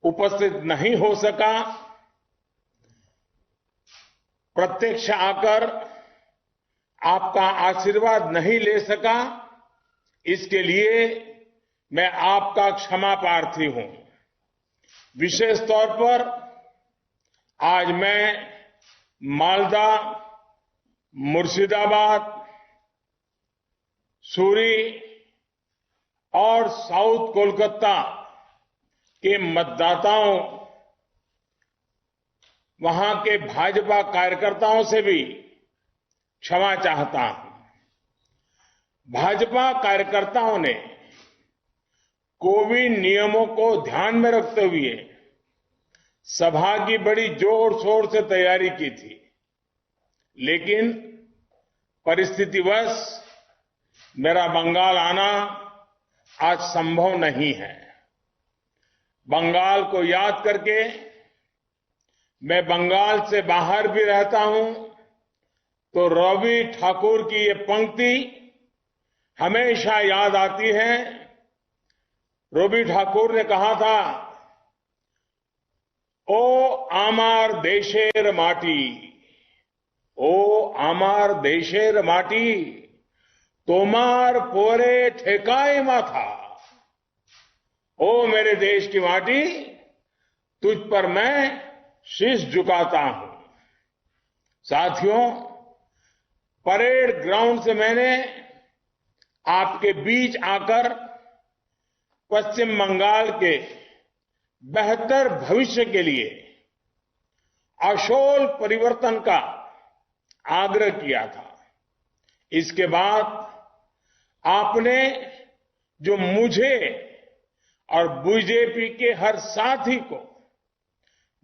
उपस्थित नहीं हो सका, प्रत्यक्ष आकर आपका आशीर्वाद नहीं ले सका, इसके लिए मैं आपका क्षमा प्रार्थी हूं। विशेष तौर पर आज मैं मालदा, मुर्शिदाबाद, सूरी और साउथ कोलकाता के मतदाताओं, वहां के भाजपा कार्यकर्ताओं से भी क्षमा चाहता हूं। भाजपा कार्यकर्ताओं ने कोविड नियमों को ध्यान में रखते हुए सभा की बड़ी जोर शोर से तैयारी की थी, लेकिन परिस्थितिवश मेरा बंगाल आना आज संभव नहीं है। बंगाल को याद करके मैं बंगाल से बाहर भी रहता हूं तो रवि ठाकुर की ये पंक्ति हमेशा याद आती है। रवि ठाकुर ने कहा था, ओ आमार देशेर माटी, ओ आमार देशेर माटी, तोमार पोरे ठेकाए माथा। ओ मेरे देश की माटी, तुझ पर मैं शीश झुकाता हूं। साथियों, परेड ग्राउंड से मैंने आपके बीच आकर पश्चिम बंगाल के बेहतर भविष्य के लिए आशोल परिवर्तन का आग्रह किया था। इसके बाद आपने जो मुझे और बीजेपी के हर साथी को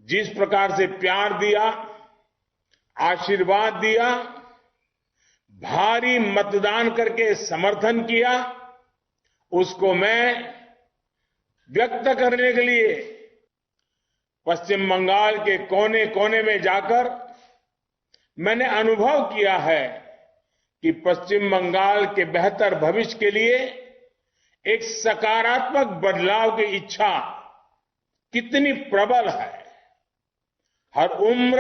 जिस प्रकार से प्यार दिया, आशीर्वाद दिया, भारी मतदान करके समर्थन किया, उसको मैं व्यक्त करने के लिए पश्चिम बंगाल के कोने कोने में जाकर मैंने अनुभव किया है कि पश्चिम बंगाल के बेहतर भविष्य के लिए एक सकारात्मक बदलाव की इच्छा कितनी प्रबल है। हर उम्र,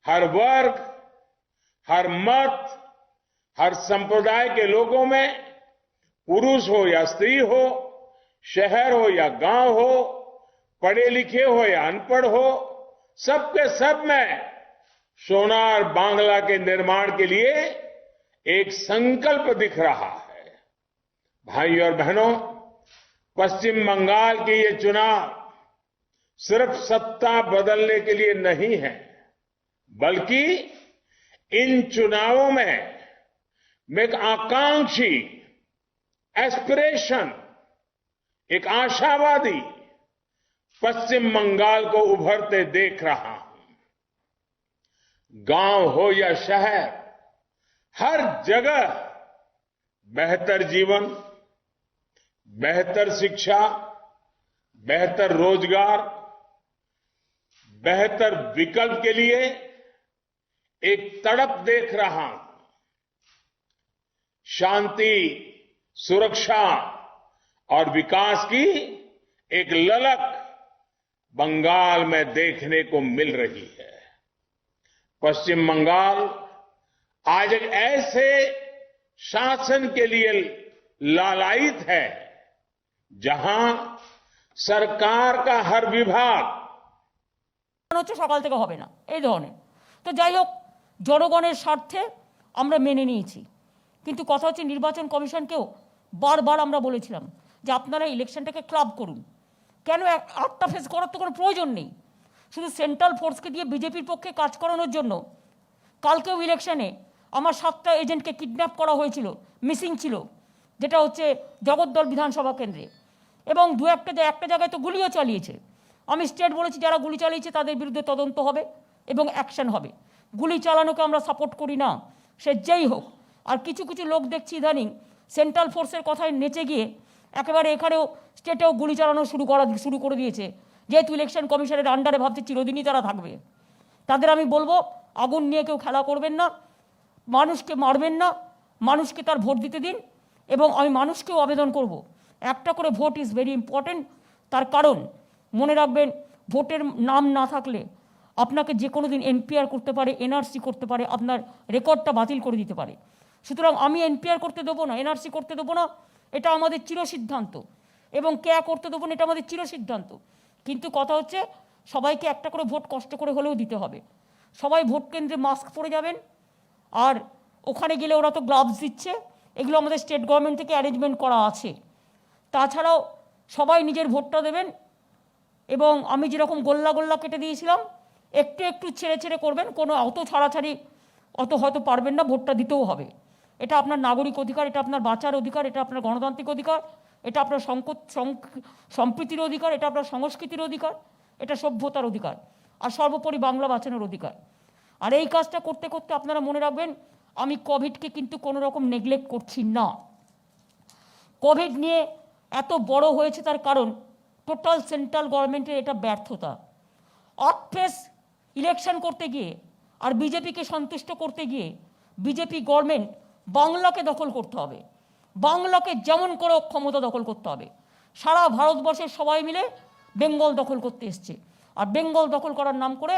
हर वर्ग, हर मत, हर संप्रदाय के लोगों में, पुरुष हो या स्त्री हो, शहर हो या गांव हो, पढ़े लिखे हो या अनपढ़ हो, सबके सब में सोनार बांग्ला के निर्माण के लिए एक संकल्प दिख रहा है। भाई और बहनों, पश्चिम बंगाल के ये चुनाव सिर्फ सत्ता बदलने के लिए नहीं है, बल्कि इन चुनावों में मैं एक आकांक्षी, एस्पिरेशन, एक आशावादी पश्चिम बंगाल को उभरते देख रहा हूं। गांव हो या शहर, हर जगह बेहतर जीवन, बेहतर शिक्षा, बेहतर रोजगार, बेहतर विकल्प के लिए एक तड़प देख रहा हूं। शांति, सुरक्षा और विकास की एक ललक बंगाल में देखने को मिल रही है। पश्चिम बंगाल आज एक ऐसे शासन के लिए लालायित है जहां सरकार का हर विभाग সকাল থেকে হবে না এই ধরনের। তো যাই হোক, জনগণের স্বার্থে আমরা মেনে নিয়েছি, কিন্তু কথা হচ্ছে নির্বাচন কমিশনকেও বারবার আমরা বলেছিলাম যে আপনারা ইলেকশনটাকে ক্লাব করুন। কেন 8টা ফেজ করার তো কোনো প্রয়োজন নেই, শুধু সেন্ট্রাল ফোর্সকে দিয়ে বিজেপির পক্ষে কাজ করানোর জন্য। কালকেও ইলেকশনে আমার 7টা এজেন্টকে কিডন্যাপ করা হয়েছিল, মিসিং ছিল, যেটা হচ্ছে জগদ্দল বিধানসভা কেন্দ্রে, এবং একটা জায়গায় তো গুলিও চালিয়েছে। আমি স্টেট বলেছি যারা গুলি চালিয়েছে তাদের বিরুদ্ধে তদন্ত হবে এবং অ্যাকশন হবে। গুলি চালানোকে আমরা সাপোর্ট করি না, সে যেই হোক। আর কিছু কিছু লোক দেখছি ইদানিং সেন্ট্রাল ফোর্সের কথায় নেচে গিয়ে একেবারে এখানেও স্টেটেও গুলি চালানো শুরু করে দিয়েছে, যেহেতু ইলেকশন কমিশনের আন্ডারে ভাবছে চিরদিনই তারা থাকবে। তাদের আমি বলবো, আগুন নিয়ে কেউ খেলা করবেন না, মানুষকে মারবেন না, মানুষকে তার ভোট দিতে দিন। এবং আমি মানুষকেও আবেদন করব, একটা করে ভোট ইজ ভেরি ইম্পর্টেন্ট। তার কারণ মনে রাখবেন ভোটের নাম না থাকলে আপনাকে যে কোনো দিন এনপিআর করতে পারে, এনআরসি করতে পারে, আপনার রেকর্ডটা বাতিল করে দিতে পারে। সুতরাং আমি এনপিআর করতে দেবো না, এনআরসি করতে দেবো না, এটা আমাদের চিরসিদ্ধান্ত, এবং কেয়া করতে দেবো না, এটা আমাদের চিরসিদ্ধান্ত। কিন্তু কথা হচ্ছে সবাইকে একটা করে ভোট কষ্ট করে হলেও দিতে হবে। সবাই ভোট কেন্দ্রে মাস্ক পরে যাবেন, আর ওখানে গেলে ওরা তো গ্লাভস দিচ্ছে, এগুলো আমাদের স্টেট গভর্নমেন্ট থেকে অ্যারেঞ্জমেন্ট করা আছে। তাছাড়াও সবাই নিজের ভোটটা দেবেন, এবং আমি যেরকম গোল্লা গোল্লা কেটে দিয়েছিলাম একটু একটু ছেড়ে ছেড়ে করবেন, কোনো অত ছাড়াছাড়ি অত হয়তো পারবেন না, ভোটটা দিতেও হবে। এটা আপনার নাগরিক অধিকার, এটা আপনার বাঁচার অধিকার, এটা আপনার গণতান্ত্রিক অধিকার, এটা আপনার সম্প্রীতির অধিকার, এটা আপনার সংস্কৃতির অধিকার, এটা সভ্যতার অধিকার, আর সর্বোপরি বাংলা বাঁচানোর অধিকার। আর এই কাজটা করতে করতে আপনারা মনে রাখবেন আমি কোভিডকে কিন্তু কোনো রকম নেগলেক্ট করছি না। কোভিড নিয়ে এত বড় হয়েছে তার কারণ টোটাল সেন্ট্রাল গভর্নমেন্টের এটা ব্যর্থতা। অফেস ইলেকশন করতে গিয়ে আর বিজেপিকে সন্তুষ্ট করতে গিয়ে বিজেপি গভর্নমেন্ট বাংলাকে দখল করতে হবে, বাংলাকে যেমন করে ক্ষমতা দখল করতে হবে। সারা ভারতবর্ষের সবাই মিলে বেঙ্গল দখল করতে এসছে, আর বেঙ্গল দখল করার নাম করে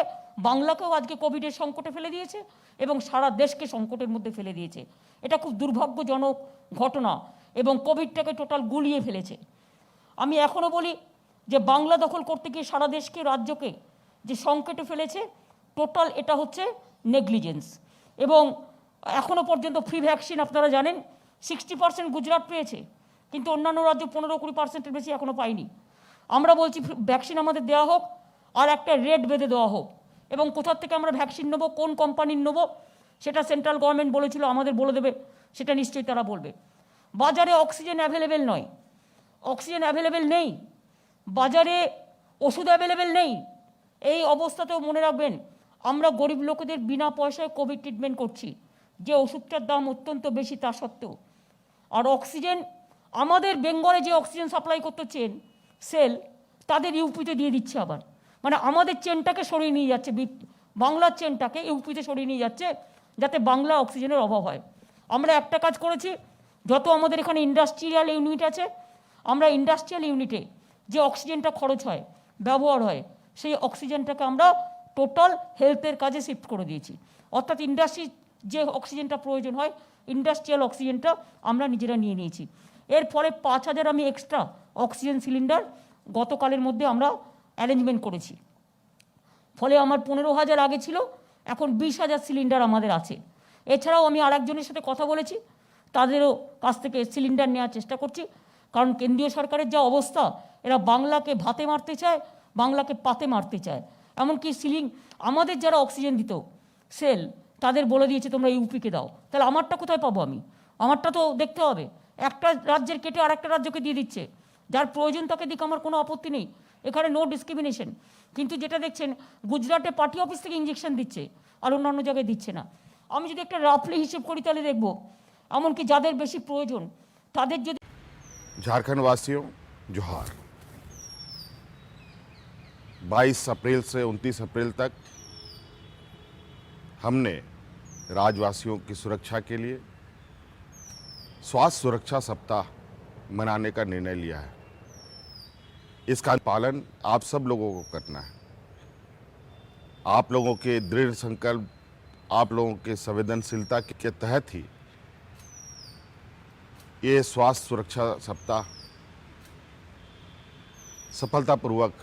বাংলাকেও আজকে কোভিডের সংকটে ফেলে দিয়েছে এবং সারা দেশকে সংকটের মধ্যে ফেলে দিয়েছে। এটা খুব দুর্ভাগ্যজনক ঘটনা এবং কোভিডটাকে টোটাল গুলিয়ে ফেলেছে। আমি এখনও বলি যে বাংলা দখল করতে গিয়ে সারা দেশকে, রাজ্যকে যে সংকটে ফেলেছে, টোটাল এটা হচ্ছে নেগলিজেন্স। এবং এখনও পর্যন্ত ফ্রি ভ্যাকসিন আপনারা জানেন 60% গুজরাট পেয়েছে, কিন্তু অন্যান্য রাজ্য 15-20%-এর বেশি এখনও পায়নি। আমরা বলছি ভ্যাকসিন আমাদের দেওয়া হোক, আর একটা রেট বেঁধে দেওয়া হোক, এবং কোথার থেকে আমরা ভ্যাকসিন নেবো, কোন কোম্পানির নেবো, সেটা সেন্ট্রাল গভর্নমেন্ট বলেছিল আমাদের বলে দেবে, সেটা নিশ্চয়ই তারা বলবে। বাজারে অক্সিজেন অ্যাভেলেবেল নয়, অক্সিজেন অ্যাভেলেবেল নেই, বাজারে ওষুধ অ্যাভেলেবেল নেই। এই অবস্থাতেও মনে রাখবেন আমরা গরিব লোকেদের বিনা পয়সায় কোভিড ট্রিটমেন্ট করছি, যে ওষুধটার দাম অত্যন্ত বেশি তা সত্ত্বেও। আর অক্সিজেন আমাদের বেঙ্গলে যে অক্সিজেন সাপ্লাই করতে চেন সেল, তাদের ইউপিতে দিয়ে দিচ্ছে আবার, মানে আমাদের চেনটাকে সরিয়ে নিয়ে যাচ্ছে, বাংলার চেনটাকে ইউপিতে সরিয়ে নিয়ে যাচ্ছে, যাতে বাংলা অক্সিজেনের অভাব হয়। আমরা একটা কাজ করেছি, যত আমাদের এখানে ইন্ডাস্ট্রিয়াল ইউনিট আছে, আমরা ইন্ডাস্ট্রিয়াল ইউনিটে যে অক্সিজেনটা খরচ হয়, ব্যবহার হয়, সেই অক্সিজেনটাকে আমরা টোটাল হেলথের কাজে শিফট করে দিয়েছি। অর্থাৎ ইন্ডাস্ট্রি যে অক্সিজেনটা প্রয়োজন হয়, ইন্ডাস্ট্রিয়াল অক্সিজেনটা আমরা নিজেরা নিয়ে নিয়েছি। এর ফলে 5000 আমি এক্সট্রা অক্সিজেন সিলিন্ডার গতকালের মধ্যে আমরা অ্যারেঞ্জমেন্ট করেছি। ফলে আমার 15,000 আগে ছিল, এখন 20,000 সিলিন্ডার আমাদের আছে। এছাড়াও আমি আরেকজনের সাথে কথা বলেছি, তাদেরও কাছ থেকে সিলিন্ডার নেওয়ার চেষ্টা করছি, কারণ কেন্দ্রীয় সরকারের যা অবস্থা, এরা বাংলাকে ভাতে মারতে চায়, বাংলাকে পাতে মারতে চায়। এমনকি আমাদের যারা অক্সিজেন দিত সেল, তাদের বলে দিয়েছে তোমরা ইউপিকে দাও। তাহলে আমারটা কোথায় পাবো? আমারটা তো দেখতে হবে। একটা রাজ্যের কেটে আরেকটা রাজ্যকে দিয়ে দিচ্ছে, যার প্রয়োজন তাকে দিক, আমার কোনো আপত্তি নেই, এখানে নো ডিসক্রিমিনেশন। কিন্তু যেটা দেখছেন গুজরাটে পার্টি অফিস থেকে ইঞ্জেকশন দিচ্ছে, আর অন্যান্য জায়গায় দিচ্ছে না। আমি যদি একটা রাফলি হিসেব করি তাহলে দেখবো এমনকি যাদের বেশি প্রয়োজন তাদের যদি। झारखंड वासियों जोहार। 22 अप्रैल से 29 अप्रैल तक हमने राज्यवासियों की सुरक्षा के लिए स्वास्थ्य सुरक्षा सप्ताह मनाने का निर्णय लिया है। इसका पालन आप सब लोगों को करना है। आप लोगों के दृढ़ संकल्प, आप लोगों के संवेदनशीलता के तहत ही ये स्वास्थ्य सुरक्षा सप्ताह सफलतापूर्वक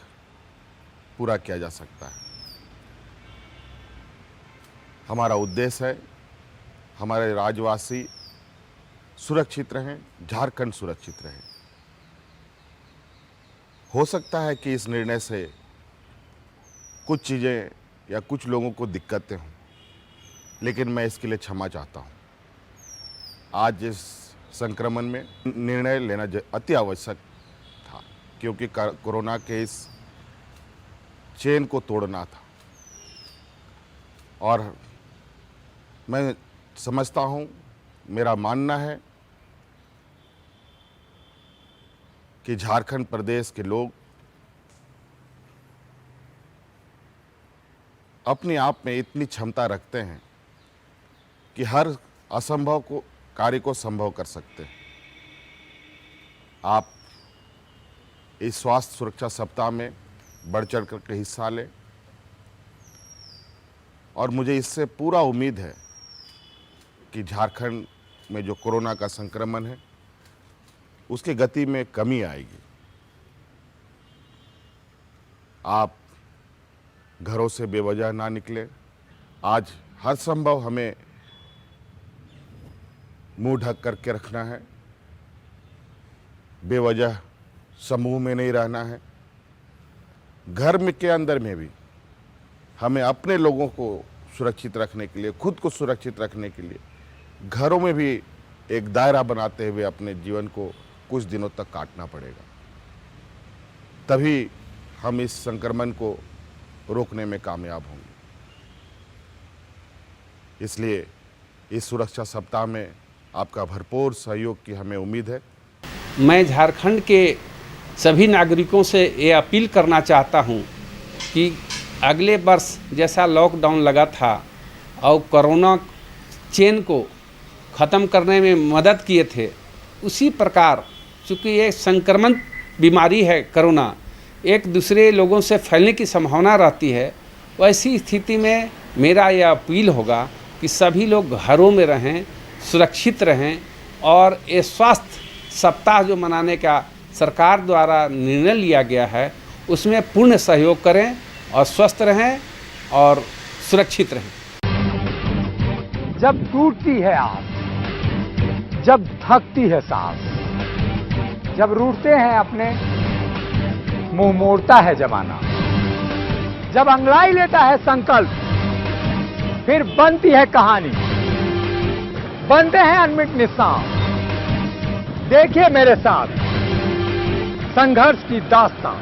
पूरा किया जा सकता है। हमारा उद्देश्य है हमारे राज्यवासी सुरक्षित रहें, झारखंड सुरक्षित रहे। हो सकता है कि इस निर्णय से कुछ चीज़ें या कुछ लोगों को दिक्कतें हों, लेकिन मैं इसके लिए क्षमा चाहता हूँ। आज इस संक्रमण में निर्णय लेना अति आवश्यक था, क्योंकि कोरोना के इस चेन को तोड़ना था। और मैं समझता हूँ, मेरा मानना है कि झारखंड प्रदेश के लोग अपने आप में इतनी क्षमता रखते हैं कि हर असंभव कार्य को संभव कर सकते हैं। आप इस स्वास्थ्य सुरक्षा सप्ताह में बढ़ चढ़ करके हिस्सा लें और मुझे इससे पूरा उम्मीद है कि झारखंड में जो कोरोना का संक्रमण है उसकी गति में कमी आएगी। आप घरों से बेवजह ना निकलें। आज हर संभव हमें मुंह ढक करके रखना है, बेवजह समूह में नहीं रहना है। घर में के अंदर में भी हमें अपने लोगों को सुरक्षित रखने के लिए, खुद को सुरक्षित रखने के लिए घरों में भी एक दायरा बनाते हुए अपने जीवन को कुछ दिनों तक काटना पड़ेगा। तभी हम इस संक्रमण को रोकने में कामयाब होंगे। इसलिए इस सुरक्षा सप्ताह में आपका भरपूर सहयोग की हमें उम्मीद है। मैं झारखंड के सभी नागरिकों से ये अपील करना चाहता हूँ कि अगले वर्ष जैसा लॉकडाउन लगा था और कोरोना चेन को ख़त्म करने में मदद किए थे, उसी प्रकार चूँकि ये संक्रमण बीमारी है कोरोना, एक दूसरे लोगों से फैलने की संभावना रहती है। वैसी स्थिति में मेरा यह अपील होगा कि सभी लोग घरों में रहें, सुरक्षित रहें और ये स्वास्थ्य सप्ताह जो मनाने का सरकार द्वारा निर्णय लिया गया है उसमें पूर्ण सहयोग करें और स्वस्थ रहें और सुरक्षित रहें। जब टूटती है आस, जब थकती है सांस, जब रूठते हैं अपने, मुंह मोड़ता है जमाना, जब अंगड़ाई लेता है संकल्प, फिर बनती है कहानी, बनते हैं अनमिट निशान। देखिए मेरे साथ संघर्ष की दास्तान।